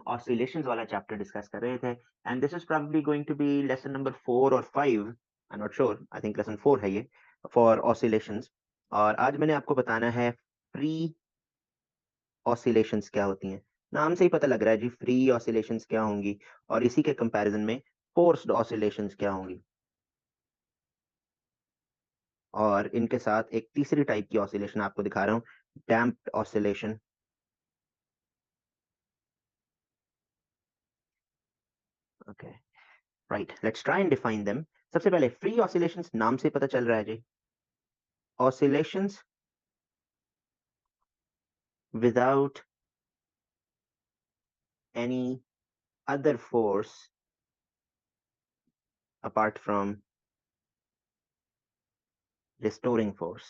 Oscillations वाला chapter discuss कर रहे थे and this is probably going to be lesson number 4 और 5, I am not sure, I think lesson 4 है ये फॉर ऑसिलेशंस। और आज मैंने आपको बताना है फ्री ऑसिलेशंस क्या होती हैं। नाम से ही पता लग रहा है जी फ्री ऑसिलेशंस क्या होंगी, और इसी के कंपैरिजन में फोर्स्ड ऑसिलेशंस क्या होंगी। और इनके साथ एक तीसरी टाइप की ऑसिलेशन आपको दिखा रहा हूँ, damped oscillation. Okay, right, let's try and define them. सबसे पहले फ्री ऑसिलेशंस, नाम से पता चल रहा है जी, oscillations without any other force apart from restoring force.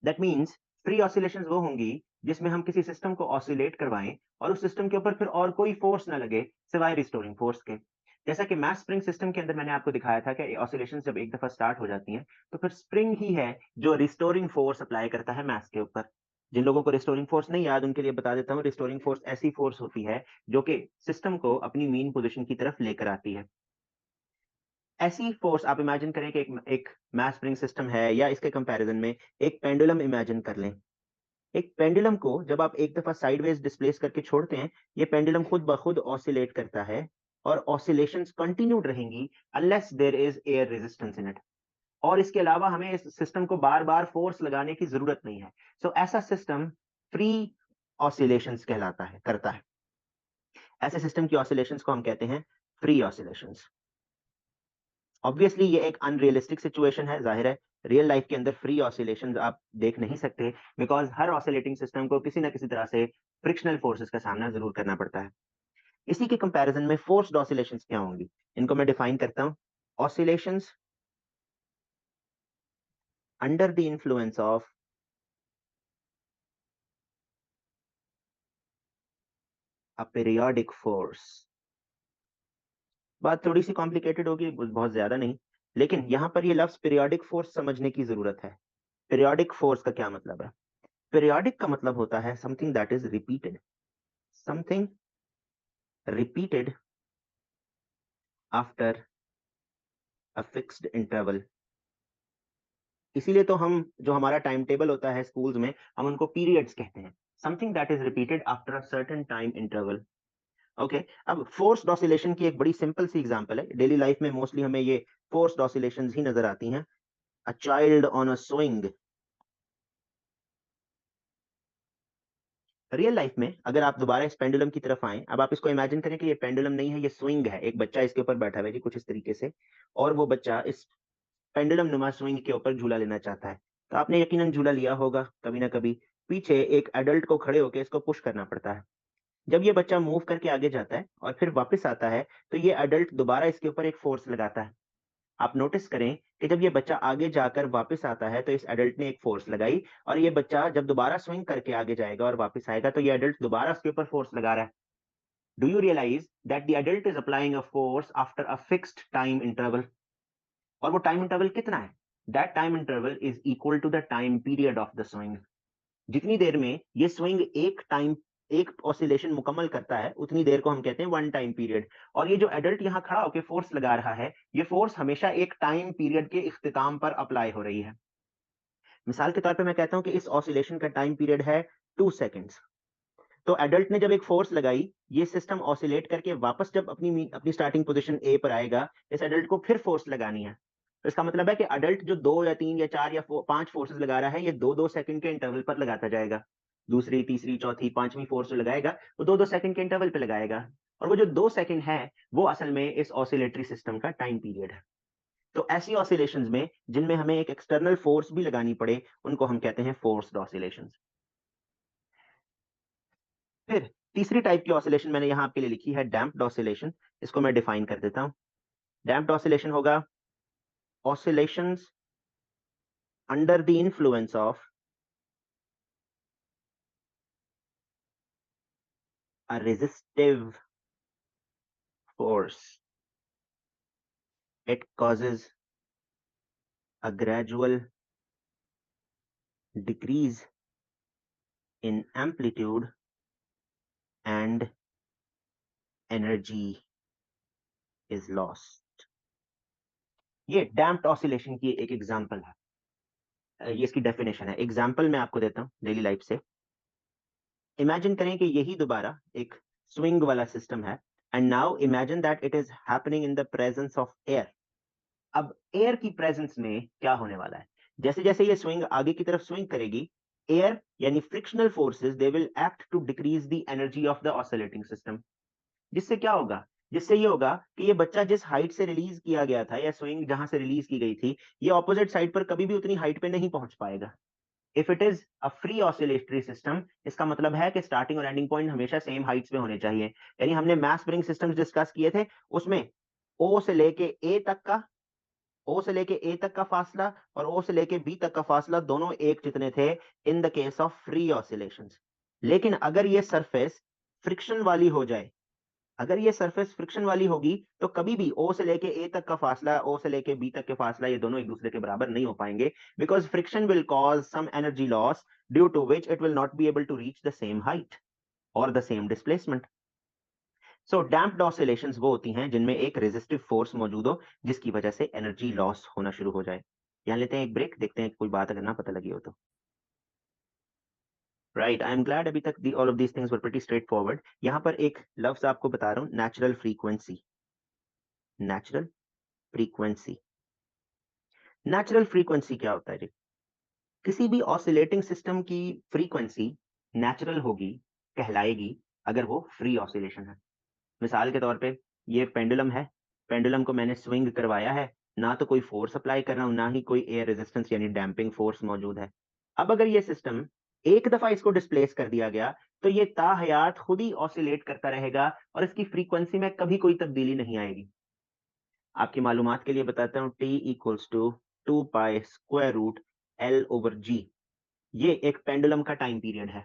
That means free oscillations वो होंगी जिसमें हम किसी सिस्टम को ऑसिलेट करवाएं और उस सिस्टम के ऊपर फिर और कोई फोर्स ना लगे सिवाय रिस्टोरिंग फोर्स के। जैसा कि मैस स्प्रिंग सिस्टम के अंदर मैंने आपको दिखाया था कि ऑसिलेशंस जब एक दफा स्टार्ट हो जाती हैं तो फिर स्प्रिंग ही है जो रिस्टोरिंग फोर्स अप्लाई करता है मैस के ऊपर। जिन लोगों को रिस्टोरिंग फोर्स नहीं याद उनके लिए बता देता हूँ, रिस्टोरिंग फोर्स ऐसी फोर्स होती है जो कि सिस्टम को अपनी मीन पोजीशन की तरफ लेकर आती है। ऐसी फोर्स आप इमेजिन करें कि एक मैस स्प्रिंग सिस्टम है, या इसके कंपैरिजन में एक पेंडुलम इमेजिन कर लें। एक पेंडुलम को जब आप एक दफा साइडवेज डिस्प्लेस करके छोड़ते हैं, ये पेंडुलम खुद ब खुद ऑसिलेट करता है और ऑसिलेशंस कंटिन्यूड रहेंगी unless there is air resistance in it. और इसके अलावा हमें इस सिस्टम को बार-बार फोर्स लगाने की जरूरत नहीं है। सो ऐसा सिस्टम फ्री ऑसिलेशंस कहलाता है, करता है। ऐसे सिस्टम की ऑसिलेशंस को हम कहते हैं फ्री ऑसिलेशंस। ऑब्वियसली ये एक अनरियलिस्टिक सिचुएशन है, जाहिर है रियल लाइफ के अंदर फ्री ऑसिलेशंस आप देख नहीं सकते, बिकॉज हर ऑसिलेटिंग सिस्टम को किसी ना किसी तरह से फ्रिक्शनल फोर्सेस का सामना जरूर करना पड़ता है। इसी के कंपैरिजन में फोर्स्ड ऑसिलेशंस क्या होंगी, इनको मैं डिफाइन करता हूं। Oscillations under the influence of a periodic force. बात थोड़ी सी कॉम्प्लिकेटेड होगी, बहुत ज्यादा नहीं, लेकिन यहां पर ये लफ्ज पीरियोडिक फोर्स समझने की जरूरत है। पीरियोडिक फोर्स का क्या मतलब है? पीरियोडिक का मतलब होता है something that is repeated, something repeated after a fixed interval। इसीलिए तो हम जो हमारा टाइम टेबल होता है स्कूल्स में, हम उनको पीरियड्स कहते हैं। Something that is repeated after a certain time interval. Okay, अब फोर्स्ड ऑसिलेशन की एक बड़ी सिंपल सी एग्जांपल है, डेली लाइफ में मोस्टली हमें ये फोर्स्ड ऑसिलेशंस ही नजर आती हैं। A child on a swing. Real life में अगर आप दोबारा इस पेंडुलम की तरफ आएं, अब आप इसको इमेजिन करें कि ये पेंडुलम नहीं है, ये स्विंग है, एक बच्चा इसके ऊपर बैठा हुआ है जी कुछ इस तरीके से, और वो बच्चा इस पेंडुलम नुमा स्विंग के ऊपर झूला लेना चाहता है। तो आपने यकीनन झूला लिया होगा कभी ना कभी। पीछे एक एडल्ट को खड़े होकर इसको पुश करना पड़ता है। जब ये बच्चा मूव करके आगे जाता है और फिर वापस आता है, तो ये एडल्ट दोबारा इसके ऊपर एक फोर्स लगाता है। आप नोटिस करें कि जब ये बच्चा आगे जाकर वापस आता है तो इस एडल्ट ने एक फोर्स लगाई, और ये बच्चा जब दोबारा स्विंग करके आगे जाएगा और वापस आएगा तो ये एडल्ट दोबारा उसके ऊपर फोर्स लगा रहा है। Do you realize that the adult is applying a force after a fixed time interval? और वो टाइम इंटरवल कितना है? That time interval is equal to the time period of the swing. जितनी देर में ये स्विंग एक ऑसिलेशन मुकम्मल करता है, उतनी देर को हम कहते हैं वन टाइम पीरियड। और ये जो एडल्ट यहाँ खड़ा होकर फोर्स लगा रहा है, ये फोर्स हमेशा एक टाइम पीरियड के इख्तिताम पर अप्लाई हो रही है। मिसाल के तौर पे मैं कहता हूं कि इस ऑसिलेशन का टाइम पीरियड है 2 सेकेंड्स। तो एडल्ट ने जब एक फोर्स लगाई, ये सिस्टम ऑसिलेट करके वापस जब अपनी अपनी स्टार्टिंग पोजीशन ए पर आएगा, इस एडल्ट को फिर फोर्स लगानी है। तो इसका मतलब है कि एडल्ट जो 2 या 3 या 4 या 5 फोर्सेस लगा रहा है, ये 2-2 सेकंड के इंटरवल पर लगाता जाएगा। दूसरी, तीसरी, चौथी, पांचवी फोर्स जो लगाएगा, वो 2-2 सेकंड के इंटरवल पे लगाएगा। और वो जो 2 सेकंड है, वो असल में इस ऑसिलेटरी सिस्टम का टाइम पीरियड है। तो ऐसी ऑसिलेशंस में जिनमें हमें एक एक्सटर्नल फोर्स भी लगानी पड़े, उनको हम कहते हैं फोर्स्ड ऑसिलेशंस। फिर तीसरी टाइप की ऑसिलेशन मैंने यहां आपके लिए लिखी है डैम्प्ड ऑसिलेशन। इसको मैं डिफाइन कर देता हूं। डैम्प्ड ऑसिलेशन होगा oscillations under the influence of a resistive force. It causes a gradual decrease in amplitude and energy is lost. ये डैम्प्ड ऑसिलेशन की एक एग्जांपल है। ये इसकी डेफिनेशन है। एग्जांपल मैं आपको देता हूँ डेली लाइफ से। इमेजिन करें कि यही दोबारा एक स्विंग वाला सिस्टम है and now imagine that it is happening in the presence of air. अब एयर की प्रेजेंस में क्या होने वाला है? जैसे जैसे ये स्विंग आगे की तरफ स्विंग करेगी, एयर यानी frictional forces they will act to decrease the energy of the oscillating system. जिससे क्या होगा? जिससे ये होगा कि ये बच्चा जिस हाइट से रिलीज किया गया था या स्विंग जहां से रिलीज की गई थी, ये ऑपोजिट साइड पर कभी भी उतनी हाइट पे नहीं पहुंच पाएगा। If it is a free oscillatory system, इसका मतलब है कि स्टार्टिंग और एंडिंग पॉइंट हमेशा सेम हाइट्स पे होने चाहिए। यानी हमने मास स्प्रिंग सिस्टम्स डिस्कस किए थे, उसमें ओ से लेके ए तक का, ओ से लेके ए तक का फासला और ओ से लेके बी तक का फासला दोनों एक जितने थे in the case of free oscillations. लेकिन अगर ये सरफेस फ्रिक्शन वाली हो जाए, अगर ये सरफेस फ्रिक्शन वाली होगी तो कभी भी ओ से लेके ए तक का फासला, ओ से लेके बी तक के फासला, ये दोनों एक दूसरे के बराबर नहीं हो पाएंगे, because friction will cause some energy loss due to which it will not be able to reach the same height और the same displacement. So damped oscillations वो होती हैं जिनमें एक रेजिस्टिव फोर्स मौजूद हो जिसकी वजह से एनर्जी लॉस होना शुरू हो जाए। यहाँ लेते हैं एक ब्रेक, देखते हैं कोई बात अगर ना पता लगी हो तो। राइट, आई एम ग्लैड अभी तक the all of these things were pretty straight forward. यहाँ पर एक लफ्ज आपको बता रहा हूँ, natural frequency. Natural frequency, natural frequency क्या होता है जी? किसी भी ऑसिलेटिंग सिस्टम की फ्रीक्वेंसी नेचुरल होगी, कहलाएगी, अगर वो फ्री ऑसिलेशन है। मिसाल के तौर पे ये पेंडुलम है, पेंडुलम को मैंने स्विंग करवाया है, ना तो कोई फोर्स अप्लाई कर रहा हूं, ना ही कोई एयर रेजिस्टेंस यानी डैम्पिंग फोर्स मौजूद है। अब अगर ये सिस्टम एक दफा इसको डिस्प्लेस कर दिया गया तो ये ताहयात खुद ही ऑसिलेट करता रहेगा और इसकी फ्रीक्वेंसी में कभी कोई तब्दीली नहीं आएगी। आपकी मालूमात के लिए बताता हूँ, T equals to 2 pi square root L/G। ये एक पेंडुलम का टाइम पीरियड है।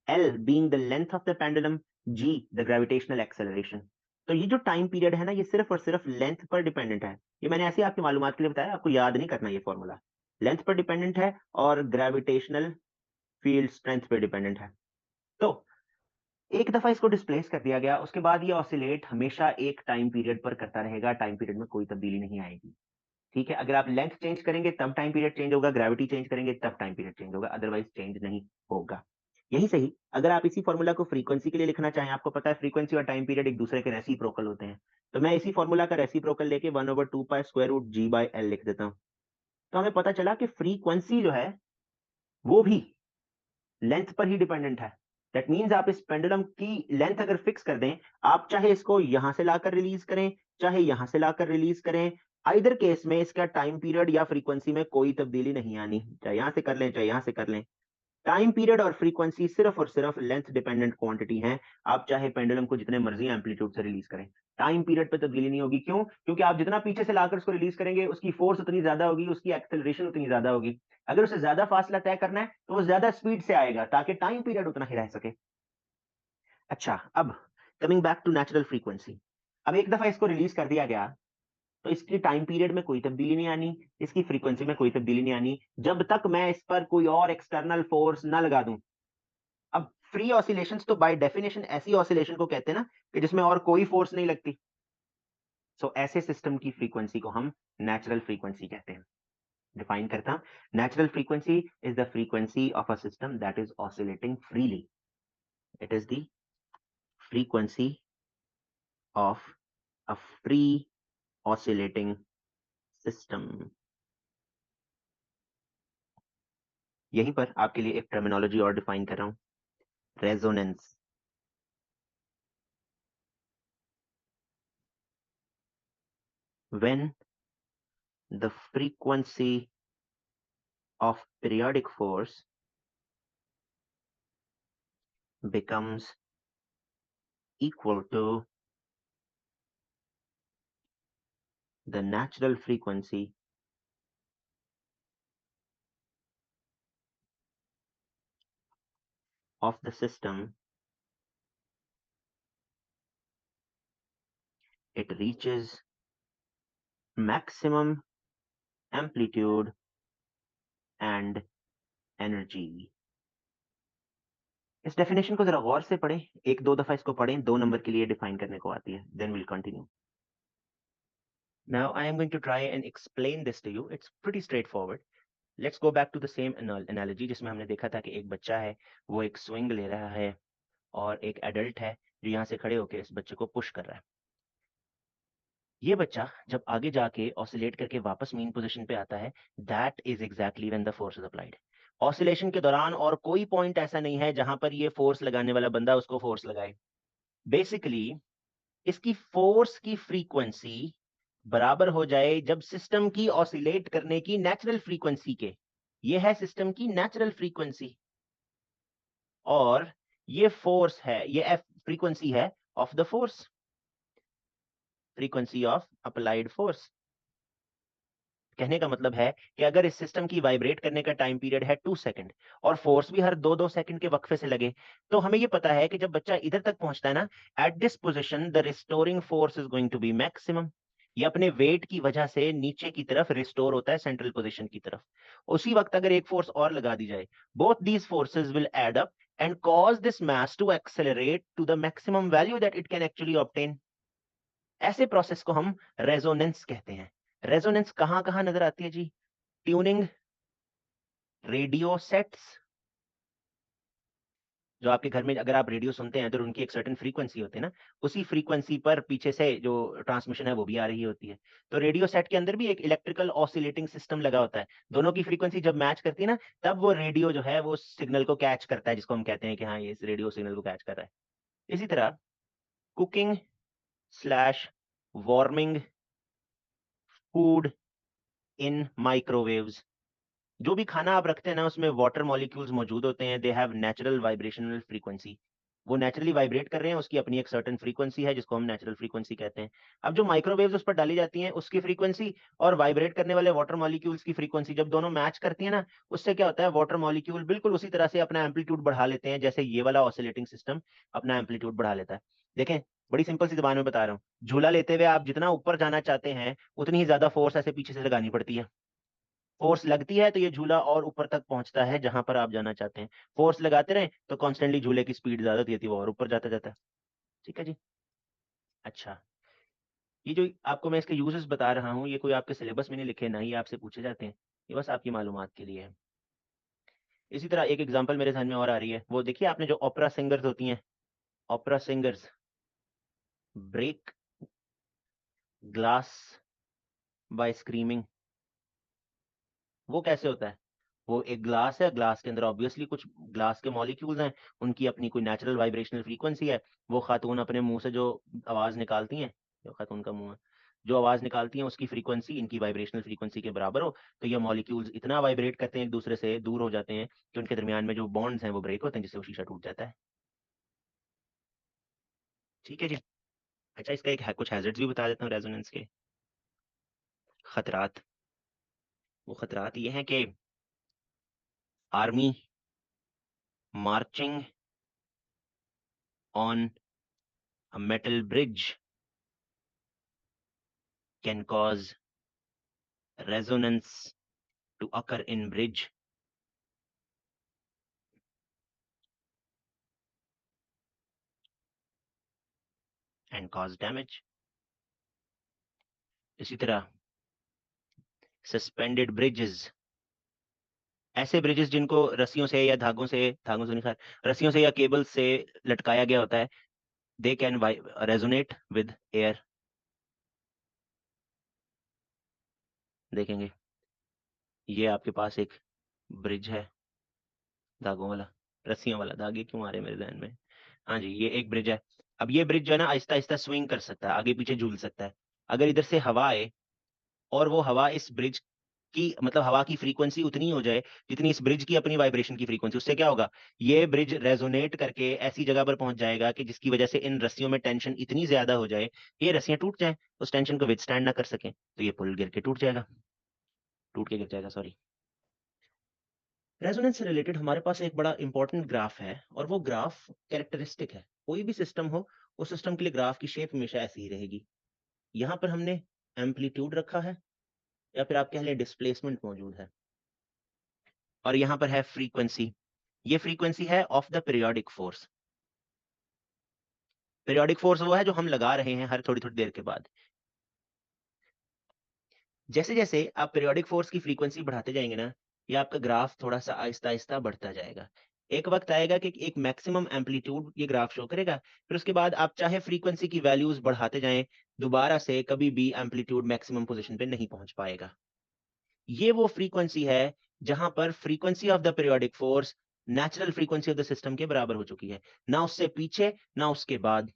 L being the length of the pendulum, G the gravitational acceleration. तो ये जो टाइम पीरियड है ना, ये सिर्फ और सिर्फ लेंथ पर डिपेंडेंट है। ये मैंने ऐसे ही आपकी मालूमात के लिए बताया, आपको याद नहीं करना ये फॉर्मूला। लेंथ पर डिपेंडेंट है और ग्रेविटेशनल फील्ड स्ट्रेंथ पर डिपेंडेंट है। तो एक दफा इसको डिस्प्लेस कर दिया गया, उसके बाद ये ऑसिलेट हमेशा एक टाइम पीरियड पर करता रहेगा, टाइम पीरियड में कोई तब्दीली नहीं आएगी। ठीक है, अगर आप लेंथ चेंज करेंगे तब टाइम पीरियड चेंज होगा, ग्रेविटी चेंज करेंगे तब टाइम पीरियड चेंज होगा, अदरवाइज चेंज नहीं होगा। यही सही, अगर आप इसी फॉर्मूला को फ्रीक्वेंसी के लिए लिखना चाहें, आपको पता है फ्रीक्वेंसी और टाइम पीरियड एक दूसरे के रेसिप्रोकल होते हैं, तो मैं इसी फॉर्मूला का रेसिप्रोकल लेके 1/2 पाई स्क्वायर रूट G/L लिख देता हूं। तो हमें पता चला कि फ्रीक्वेंसी जो है वो भी लेंथ पर ही डिपेंडेंट है। दैट मीन्स आप इस पेंडुलम की लेंथ अगर फिक्स कर दें, आप चाहे इसको यहां से लाकर रिलीज करें, चाहे यहां से लाकर रिलीज करें, आइदर केस में इसका टाइम पीरियड या फ्रीक्वेंसी में कोई तब्दीली नहीं आनी, चाहे यहां से कर लें चाहे यहां से कर लें। टाइम पीरियड और फ्रीक्वेंसी सिर्फ और सिर्फ लेंथ डिपेंडेंट क्वांटिटी है। आप चाहे पेंडुलम को जितने मर्जी एम्पलीट्यूड से रिलीज करें, टाइम पीरियड पे तब्दीली नहीं होगी। क्यों? क्योंकि आप जितना पीछे से लाकर उसको रिलीज करेंगे, उसकी फोर्स उतनी ज्यादा होगी, उसकी एक्सेलरेशन उतनी ज्यादा होगी। अगर उसे ज्यादा फासला तय करना है तो वो ज्यादा स्पीड से आएगा ताकि टाइम पीरियड उतना ही रह सके। अच्छा, अब coming back to natural frequency. अब एक दफा इसको रिलीज कर दिया गया तो इसकी टाइम पीरियड में कोई तब्दीली नहीं आनी, इसकी फ्रीक्वेंसी में कोई तब्दीली नहीं आनी, जब तक मैं इस पर कोई और एक्सटर्नल फोर्स ना लगा दूं। अब फ्री ऑसिलेशंस तो बाय डेफिनेशन ऐसी ऑसिलेशन को कहते हैं ना कि जिसमें और कोई फोर्स नहीं लगती। सो ऐसे सिस्टम की फ्रीक्वेंसी को हम नेचुरल फ्रीक्वेंसी कहते हैं। डिफाइन करता हूं, natural frequency is the frequency of a system that is oscillating freely. It is the frequency of a free oscillating system. यहीं पर आपके लिए एक टर्मिनोलॉजी और डिफाइन कर रहा हूं, resonance. When the frequency of periodic force becomes equal to the natural frequency of the system, it reaches maximum amplitude and energy। इस डेफिनेशन को जरा गौर से पढ़ें, एक दो दफा इसको पढ़ें, 2 नंबर के लिए डिफाइन करने को आती है। Then will continue. Now I am going to try and explain this to you. It's pretty straightforward. Let's go back to the same analogy जिसमें हमने देखा था कि एक बच्चा है, वो एक स्विंग ले रहा है और एक एडल्ट है जो यहाँ से खड़े होकर इस बच्चे को पुश कर रहा है। ये बच्चा जब आगे जाके ऑसिलेट करके वापस मीन पोजीशन पे आता है, that is exactly when the force is applied. Oscillation के दौरान और कोई पॉइंट ऐसा नहीं है जहां पर ये फोर्स लगाने वाला बंदा उसको फोर्स लगाए। बेसिकली इसकी फोर्स की फ्रीक्वेंसी बराबर हो जाए जब सिस्टम की ऑसिलेट करने की नेचुरल फ्रीक्वेंसी के। ये है सिस्टम की नेचुरल फ्रीक्वेंसी और ये फोर्स है, ये फ्रीक्वेंसी है of the force, frequency of applied force. कहने का मतलब है कि अगर इस सिस्टम की वाइब्रेट करने का टाइम पीरियड है 2 सेकंड और फोर्स भी हर 2-2 सेकंड के वक्फे से लगे, तो हमें ये पता है कि जब बच्चा इधर तक पहुंचता है ना, at this position the restoring force is going to be maximum. ये अपने वेट की वजह से नीचे की तरफ रिस्टोर होता है सेंट्रल पोजीशन की तरफ। उसी वक्त अगर एक फोर्स और लगा दी जाए, both these forces will add up and cause this mass to accelerate to the maximum value that it can actually obtain. ऐसे प्रोसेस को हम रेजोनेंस कहते हैं। रेजोनेंस कहां कहां नजर आती है जी? ट्यूनिंग रेडियो सेट्स, जो आपके घर में अगर आप रेडियो सुनते हैं तो उनकी एक सर्टेन फ्रीक्वेंसी होती है ना, उसी फ्रीक्वेंसी पर पीछे से जो ट्रांसमिशन है वो भी आ रही होती है। तो रेडियो सेट के अंदर भी एक इलेक्ट्रिकल ऑसिलेटिंग सिस्टम लगा होता है। दोनों की फ्रीक्वेंसी जब मैच करती है ना, तब वो रेडियो जो है वो सिग्नल को कैच करता है, जिसको हम कहते हैं कि हाँ ये इस रेडियो सिग्नल को कैच कर रहा है। इसी तरह cooking slash warming food in microwaves, जो भी खाना आप रखते हैं ना उसमें वाटर मॉलिक्यूल्स मौजूद होते हैं, they have natural vibrational frequency. वो नेचुरली वाइब्रेट कर रहे हैं, उसकी अपनी एक सर्टेन फ्रीक्वेंसी है जिसको हम नेचुरल फ्रीक्वेंसी कहते हैं। अब जो माइक्रोवेव्स उस पर डाली जाती हैं उसकी फ्रीक्वेंसी और वाइब्रेट करने वाले वाटर मॉलिक्यूल्स की फ्रीक्वेंसी जब दोनों मैच करती है ना, उससे क्या होता है, वाटर मॉलिक्यूल बिल्कुल उसी तरह से अपना एम्पलीट्यूड बढ़ा लेते हैं जैसे ये वाला ऑसिलेटिंग सिस्टम अपना एम्पलीट्यूड बढ़ा लेता है। देखें, बड़ी सिंपल सी जबान में बता रहा हूँ, झूला लेते हुए आप जितना ऊपर जाना चाहते हैं उतनी ही ज्यादा फोर्स ऐसे पीछे से लगानी पड़ती है। फोर्स लगती है तो ये झूला और ऊपर तक पहुंचता है जहां पर आप जाना चाहते हैं। फोर्स लगाते रहे तो कॉन्स्टेंटली झूले की स्पीड ज्यादा होती है, वो और ऊपर जाता जाता है। ठीक है जी। अच्छा, ये जो आपको मैं इसके यूजेस बता रहा हूँ, ये कोई आपके सिलेबस में नहीं लिखे, ना ही आपसे पूछे जाते हैं, ये बस आपकी मालूमात के लिए है। इसी तरह एक एग्जांपल मेरे ध्यान में और आ रही है, वो देखिए आपने जो ओपेरा सिंगर्स होती हैं, opera singers break glass by screaming. वो कैसे होता है? वो एक ग्लास है, ग्लास के अंदर ऑब्वियसली कुछ ग्लास के मॉलिक्यूल्स हैं, उनकी अपनी कोई नेचुरल वाइब्रेशनल फ्रीक्वेंसी है। वो खातून अपने मुंह से जो आवाज निकालती हैं, जो खातून का मुंह है, जो आवाज निकालती हैं उसकी फ्रीक्वेंसी इनकी वाइब्रेशनल फ्रीक्वेंसी के बराबर हो, तो ये मॉलिक्यूल्स इतना वाइब्रेट करते हैं एक दूसरे से, दूर हो जाते हैं कि उनके दरमियान में जो बॉन्ड्स हैं वो ब्रेक होते हैं, जिससे वो शीशा टूट जाता है। ठीक है जी। अच्छा, इसका एक है, कुछ हैजर्ड्स भी बता देता हूँ रेजोनेंस के खतरात। वो खतरात ये हैं कि army marching on a metal bridge can cause resonance to occur in bridge and cause damage. इसी तरह suspended bridges, ऐसे ब्रिजेस जिनको रस्सियों से या धागों से नहीं सर, रस्सियों से या केबल से लटकाया गया होता है, they can resonate with air। देखेंगे, ये आपके पास एक ब्रिज है, धागों वाला, रस्सियों वाला, धागे क्यों आ रहे हैं मेरे ध्यान में, हाँ जी, ये एक ब्रिज है। अब ये ब्रिज जो है ना आहिस्ता आहिस्ता स्विंग कर सकता है, आगे पीछे झूल सकता है। अगर इधर से हवा आए और वो हवा इस ब्रिज की, मतलब हवा की फ्रीक्वेंसी उतनी हो जाए जितनी इस ब्रिज की अपनी वाइब्रेशन की फ्रीक्वेंसी, उससे क्या होगा, ये ब्रिज रेजोनेट करके ऐसी जगह पर पहुंच जाएगा कि जिसकी वजह से इन रस्सियों में टेंशन इतनी ज्यादा हो जाए कि ये रस्सियां टूट जाएं, उस टेंशन को विथस्टैंड ना कर सकें, तो ये पुल गिर के टूट जाएगा, टूट के गिर जाएगा, सॉरी। रेजोनेंस से रिलेटेड हमारे पास एक बड़ा इंपॉर्टेंट ग्राफ है, और वो ग्राफ कैरेक्टरिस्टिक है। कोई भी सिस्टम हो, उस सिस्टम के लिए ग्राफ की शेप हमेशा ऐसी ही रहेगी। यहाँ पर हमने एम्पलीट्यूड रखा है, या फिर आप कह लें डिस्प्लेसमेंट मौजूद है, और यहाँ पर है फ्रीक्वेंसी। ये फ्रीक्वेंसी है of the periodic force. Periodic force वो है जो हम लगा रहे हैं हर थोड़ी थोड़ी देर के बाद। जैसे जैसे आप पीरियोडिक फोर्स की फ्रीक्वेंसी बढ़ाते जाएंगे ना, ये आपका ग्राफ थोड़ा सा आहिस्ता आहिस्ता बढ़ता जाएगा। एक वक्त आएगा कि एक मैक्सिमम एम्पलीट्यूड ये ग्राफ शो करेगा, फिर उसके बाद आप चाहे फ्रीक्वेंसी की वैल्यूज बढ़ाते जाएं, दोबारा से कभी भी एम्पलीट्यूड मैक्सिमम पोजीशन पे नहीं पहुंच पाएगा। ये वो फ्रीक्वेंसी है जहां पर frequency of the periodic force natural frequency of the system के बराबर हो चुकी है, ना उससे पीछे ना उसके बाद।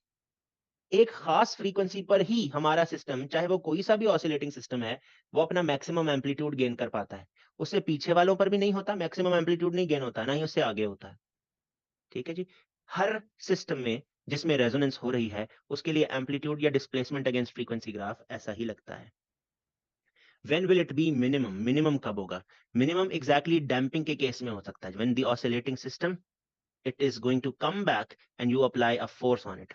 एक खास फ्रीक्वेंसी पर ही हमारा सिस्टम, चाहे वो कोई सा भी ऑसिलेटिंग सिस्टम है, वो अपना मैक्सिमम एम्पलीट्यूड गेन कर पाता है। उससे पीछे वालों पर भी नहीं होता, मैक्सिमम एम्पलीट्यूड नहीं गेन होता, ना ही उससे आगे होता है। ठीक है जी। हर सिस्टम में जिसमें रेजोनेंस हो रही है, उसके लिए एम्पलीट्यूड या डिस्प्लेसमेंट अगेंस्ट फ्रीक्वेंसी ग्राफ ऐसा ही लगता है। When will it be minimum? Minimum कब होगा? मिनिमम एग्जैक्टली डैम्पिंग के केस में हो सकता है, when the oscillating system it is going to come back and you apply a force on it.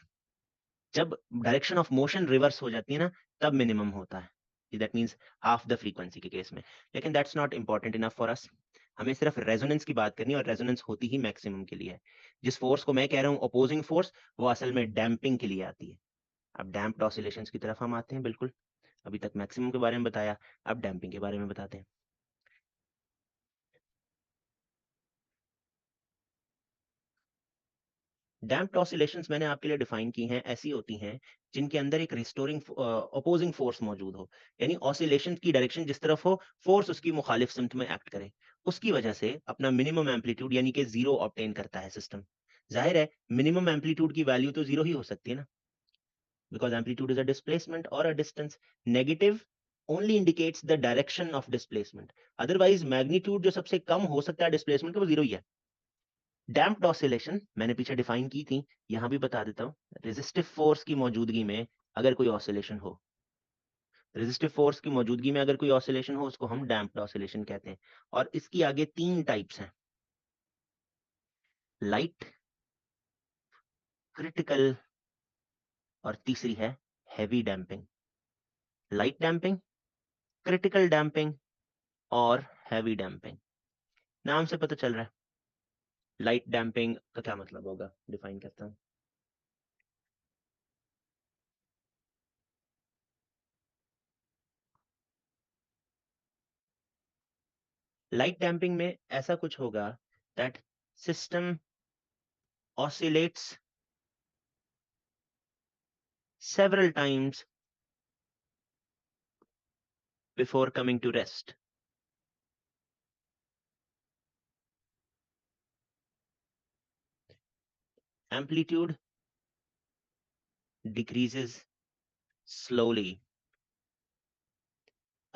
जब डायरेक्शन ऑफ मोशन रिवर्स हो जाती है ना, तब मिनिमम होता है। That means half the frequency के केस में। लेकिन that's not important enough for us. हमें सिर्फ रेजोनेंस की बात करनी है, और रेजोनेंस होती ही मैक्सिमम के लिए है। जिस फोर्स को मैं कह रहा हूँ अपोजिंग फोर्स, वो असल में डैम्पिंग के लिए आती है। अब डैम्प्ड ऑसिलेशंस की तरफ हम आते हैं। बिल्कुल, अभी तक मैक्सिमम के बारे में बताया, अब डैम्पिंग के बारे में बताते हैं। डैम्प्ड ऑसिलेशंस मैंने आपके लिए डिफाइन की हैं, ऐसी होती हैं जिनके अंदर एक रिस्टोरिंग अपोजिंग फोर्स मौजूद हो, यानी ऑसिलेशन की डायरेक्शन जिस तरफ हो, फोर्स उसकी मुखालिफ सिमत में एक्ट करे। उसकी वजह से अपना मिनिमम एम्पलीट्यूड यानी कि जीरो ऑब्टेन करता है सिस्टम। जाहिर है मिनिमम एम्पलीट्यूड की वैल्यू तो जीरो ही हो सकती है ना, because amplitude is a displacement और a distance. Negative only indicates the direction of displacement, otherwise magnitude जो सबसे कम हो सकता है डिस्प्लेसमेंट का, वो जीरो ही है। डैम्प्ड ऑसिलेशन मैंने पीछे डिफाइन की थी, यहां भी बता देता हूं। रेजिस्टिव फोर्स की मौजूदगी में अगर कोई ऑसिलेशन हो, रेजिस्टिव फोर्स की मौजूदगी में अगर कोई ऑसिलेशन हो, उसको हम डैम्प्ड ऑसिलेशन कहते हैं। और इसकी आगे तीन टाइप्स हैं: लाइट, क्रिटिकल, और तीसरी है heavy damping. Light damping, critical damping, और हैवी डैम्पिंग। नाम से पता चल रहा है लाइट डैम्पिंग का क्या मतलब होगा, डिफाइन करता हूं। लाइट डैम्पिंग में ऐसा कुछ होगा that system oscillates several times before coming to rest. Amplitude decreases slowly.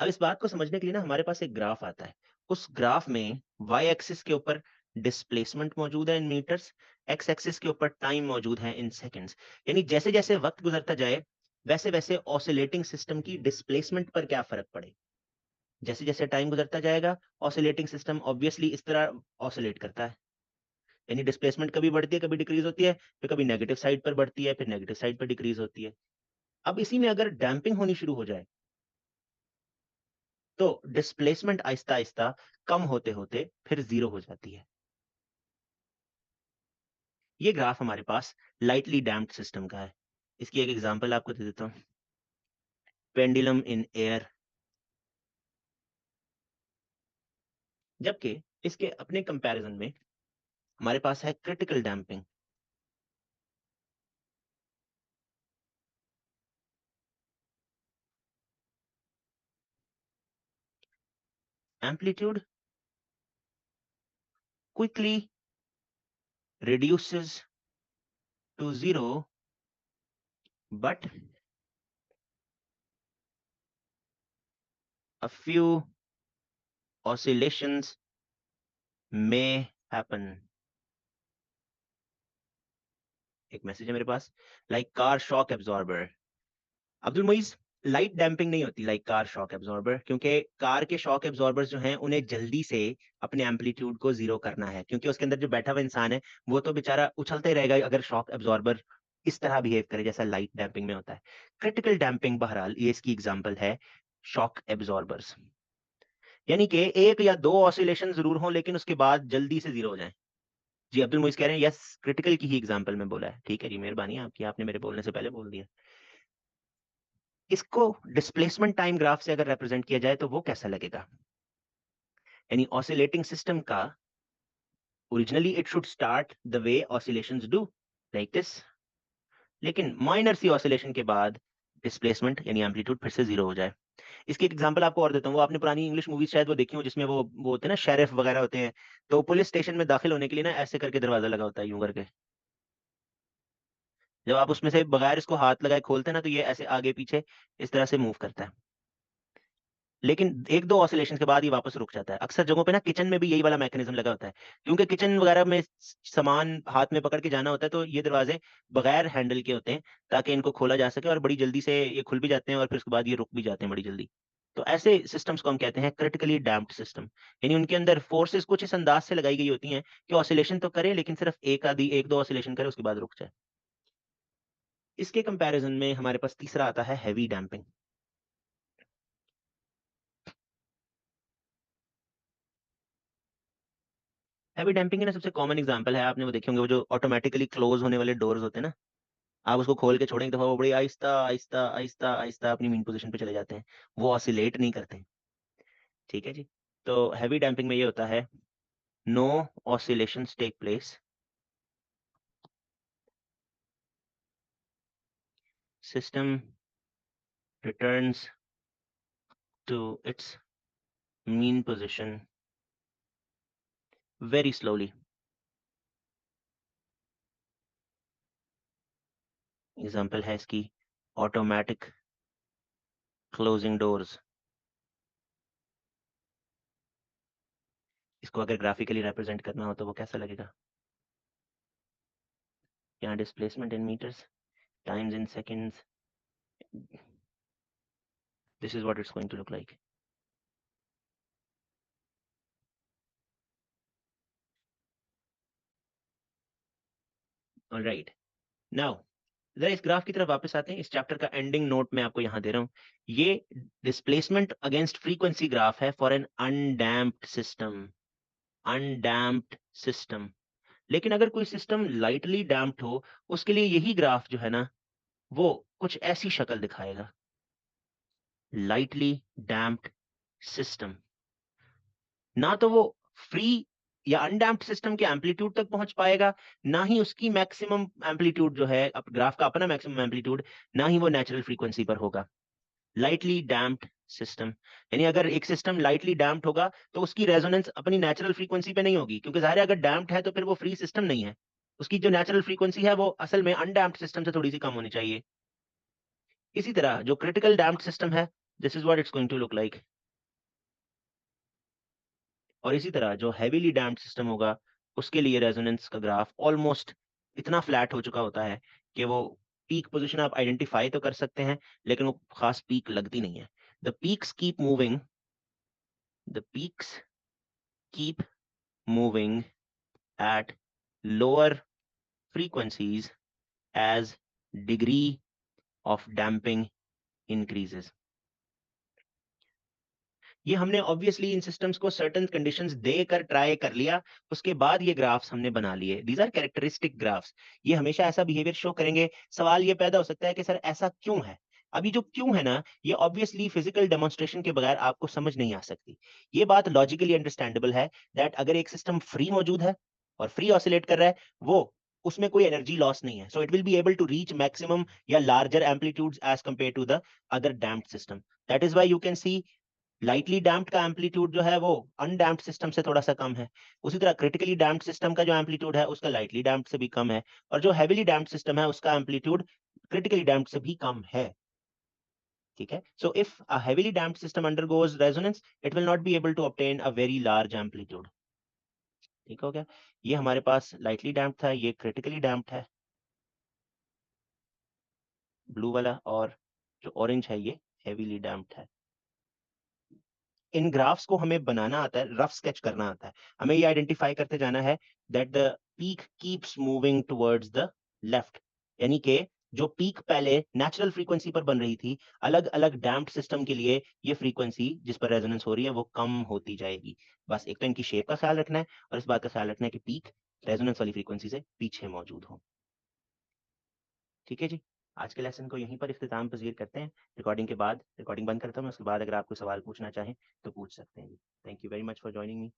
अब इस बात को समझने के लिए ना हमारे पास एक ग्राफ आता है। उस ग्राफ में y एक्सिस के ऊपर डिस्प्लेसमेंट मौजूद है इन मीटर्स, x एक्सिस के ऊपर टाइम मौजूद है इन सेकंड्स। यानी जैसे जैसे वक्त गुजरता जाए, वैसे वैसे ऑसिलेटिंग सिस्टम की डिस्प्लेसमेंट पर क्या फर्क पड़े। जैसे जैसे टाइम गुजरता जाएगा, ऑसिलेटिंग सिस्टम ऑब्वियसली इस तरह ऑसिलेट करता है, यानी डिस्प्लेसमेंट कभी बढ़ती है कभी डिक्रीज होती है, फिर कभी नेगेटिव साइड पर बढ़ती है, फिर नेगेटिव साइड पर डिक्रीज होती है। अब इसी में अगर डैम्पिंग होनी शुरू हो जाए, तो डिस्प्लेसमेंट आहिस्ता आहिस्ता कम होते होते फिर जीरो हो जाती है। ये ग्राफ हमारे पास लाइटली डैम्प्ड सिस्टम का है। इसकी एक एग्जांपल आपको दे देता हूं। Pendulum in air. जबकि इसके अपने कंपैरिजन में हमारे पास है critical damping. Amplitude quickly reduces to zero, but a few oscillations may happen. एक मैसेज है मेरे पास, like car shock absorber. Abdul Muiz, light damping नहीं होती लाइक कार शॉक एब्जॉर्बर, क्योंकि कार के शॉक एब्जॉर्बर्स जो हैं उन्हें जल्दी से अपने एम्पलीट्यूड को जीरो करना है, क्योंकि उसके अंदर जो बैठा हुआ इंसान है वो तो बेचारा उछलते रहेगा अगर शॉक एब्जॉर्बर इस तरह बिहेव करे जैसा लाइट डैम्पिंग में होता है। क्रिटिकल डैम्पिंग बहरहाल ये इसकी एग्जांपल है शॉक एब्जॉर्बर्स, यानी कि एक या दो ऑसिलेशन जरूर हों लेकिन उसके बाद जल्दी से जीरो हो जाएं। जी अब्दुल मुइज कह रहे हैं यस क्रिटिकल की ही एग्जांपल में बोला है। ठीक है जी, मेहरबानी आपकी, आपने मेरे बोलने से पहले बोल दिया। इसको डिस्प्लेसमेंट टाइम ग्राफ से अगर रिप्रेजेंट किया जाए तो वो कैसा लगेगा, यानी ऑसिलेटिंग सिस्टम का originally it should start the way oscillations do, like this, लेकिन माइनर सी ऑसिलेशन के बाद डिस्प्लेसमेंट यानी एम्पलीट्यूड फिर से जीरो हो जाए। इसकी एक एग्जांपल आपको और देता हूँ, वो आपने पुरानी इंग्लिश मूवीज शायद वो देखी हो जिसमें वो होते हैं ना शेरिफ वगैरह होते हैं, तो पुलिस स्टेशन में दाखिल होने के लिए ना ऐसे करके दरवाजा लगा होता है यूं करके, जब आप उसमें से बगैर इसको हाथ लगाए खोलते हैं ना तो ये ऐसे आगे पीछे इस तरह से मूव करता है, लेकिन एक दो ऑसिलेशन के बाद ये वापस रुक जाता है। अक्सर जगहों पे ना किचन में भी यही वाला मैकेनिज्म लगा होता है, क्योंकि किचन वगैरह में सामान हाथ में पकड़ के जाना होता है, तो ये दरवाजे बगैर हैंडल के होते हैं ताकि इनको खोला जा सके और बड़ी जल्दी से ये खुल भी जाते हैं और फिर उसके बाद ये रुक भी जाते हैं बड़ी जल्दी। तो ऐसे सिस्टम्स को हम कहते हैं क्रिटिकली डैम्प्ड सिस्टम, यानी उनके अंदर फोर्सेस कुछ इस अंदाज से लगाई गई होती हैं कि ऑसिलेशन तो करे लेकिन सिर्फ एक दो ऑसिलेशन करे उसके बाद रुक जाए। इसके कंपैरिजन में हमारे पास तीसरा आता है हैवी डैम्पिंग। हैवी डैम्पिंग के ना सबसे कॉमन एग्जांपल है, आपने वो देखे होंगे, वो जो ऑटोमेटिकली क्लोज होने वाले डोर्स होते हैं ना, आप उसको खोल के छोड़ें एक दफा वो बड़ी आहिस्ता आहिस्ता आहिस्ता आहिस्ता अपनी मीन पोजीशन पे चले जाते हैं, वो ऑसिलेट नहीं करते। ठीक है जी। तो हैवी डैम्पिंग में ये होता है no oscillations take place, system returns to its mean position very slowly। Example है इसकी ऑटोमेटिक क्लोजिंग डोर्स। इसको अगर ग्राफिकली रिप्रेजेंट करना हो तो वो कैसा लगेगा, यहाँ displacement in metres, times in seconds, this is what it's going to look like। Alright, now जरा इस ग्राफ की तरफ वापस आते हैं। इस चैप्टर का एंडिंग नोट मैं आपको यहां दे रहा हूं। ये डिस्प्लेसमेंट अगेंस्ट फ्रीक्वेंसी ग्राफ है for an undamped system, undamped system. लेकिन अगर कोई सिस्टम लाइटली डैम्प्ड हो उसके लिए यही ग्राफ जो है ना वो कुछ ऐसी शक्ल दिखाएगा। लाइटली डैम्प्ड सिस्टम, ना तो वो फ्री या अनडैम्प्ड सिस्टम के एम्पलीट्यूड तक पहुंच पाएगा, ना ही उसकी मैक्सिमम एम्पलीट्यूड जो है ग्राफ का अपना मैक्सिमम एम्पलीट्यूड, ना ही वो नेचुरल फ्रीक्वेंसी पर होगा। लाइटली डैम्प्ड सिस्टम, यानी अगर एक सिस्टम लाइटली डैम्प्ड होगा तो उसकी रेजोनेंस अपनी नेचुरल फ्रीक्वेंसी पे नहीं होगी, क्योंकि जाहिर है अगर डैम्प्ड है तो फिर वो फ्री सिस्टम नहीं है, उसकी जो नेचुरल फ्रीक्वेंसी है वो असल में अनडैम्प्ड सिस्टम से थोड़ी सी कम होनी चाहिए। इसी तरह जो क्रिटिकल डैम्प्ड सिस्टम है, this is what it's going to look like. और इसी तरह जो हैवीली डैम्प्ड सिस्टम होगा उसके लिए रेजोनेंस का ग्राफ ऑलमोस्ट इतना फ्लैट हो चुका होता है कि वो पीक पोजीशन आप आइडेंटिफाई तो कर सकते हैं लेकिन वो खास पीक लगती नहीं है। The peaks keep moving, the peaks keep moving at lower frequencies as degree of damping increases। ये हमने ऑब्वियसली इन सिस्टम्स को सर्टेन कंडीशंस देकर ट्राई कर लिया, उसके बाद ये ग्राफ्स हमने बना लिए। दीज आर कैरेक्टरिस्टिक ग्राफ्स, ये हमेशा ऐसा बिहेवियर शो करेंगे। सवाल ये पैदा हो सकता है कि सर ऐसा क्यों है। अभी जो क्यों है ना, ये ऑब्वियसली फिजिकल डेमोन्स्ट्रेशन के बगैर आपको समझ नहीं आ सकती। ये बात लॉजिकली अंडरस्टैंडेबल है दैट अगर एक सिस्टम फ्री मौजूद है और फ्री ऑसिलेट कर रहा है, वो उसमें कोई एनर्जी लॉस नहीं है, so it will be able to reach maximum या larger amplitudes as compare to the other damped system. That is why you can see lightly damped का एम्पलीट्यूड जो है वो अनडैम्प्ड सिस्टम से थोड़ा सा कम है। उसी तरह क्रिटिकली डैम्प्ड सिस्टम का जो एम्पलीट्यूड है उसका लाइटली डैम्प्ड से भी कम है, और जो हैवीली डैम्प्ड सिस्टम है उसका एम्पलीट्यूड क्रिटिकली डैम्प्ड से भी कम है। ठीक है, so if a heavily damped system undergoes resonance it will not be able to obtain a very large amplitude. ठीक हो गया, ये हमारे पास लाइटली डैम्प्ड था, ये क्रिटिकली डैम्प्ड है ब्लू वाला, और जो ऑरेंज है ये हैवीली डैम्प्ड है। इन ग्राफ्स को हमें बनाना आता है, रफ स्केच करना आता है। हमें ये आइडेंटिफाई करते जाना है that the peak keeps moving towards the left, यानी कि जो पीक पहले नेचुरल फ्रीक्वेंसी पर बन रही थी, अलग-अलग डैम्प्ड सिस्टम के लिए ये फ्रीक्वेंसी जिस पर रेजोनेंस हो रही है वो कम होती जाएगी। बस एक तो इनकी शेप का ख्याल रखना है और इस बात का ख्याल रखना है कि पीक रेजोनेंस वाली फ्रीक्वेंसी से पीछे मौजूद हो। ठीक है जी? आज के लेसन को यहीं पर इख्तिताम पज़ीर करते हैं। रिकॉर्डिंग बंद करता हूँ, उसके बाद अगर आप कोई सवाल पूछना चाहें तो पूछ सकते हैं जी। Thank you very much for joining me.